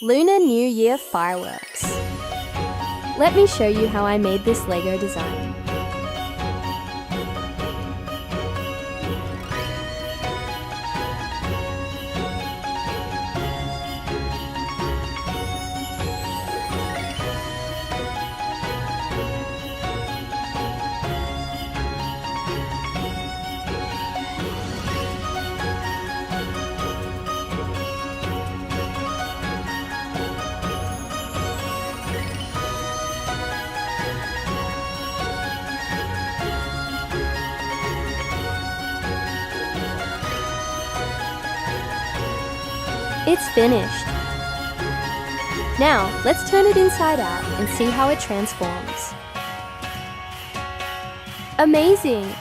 Lunar New Year fireworks. Let me show you how I made this Lego design. It's finished. Now, let's turn it inside out and see how it transforms. Amazing!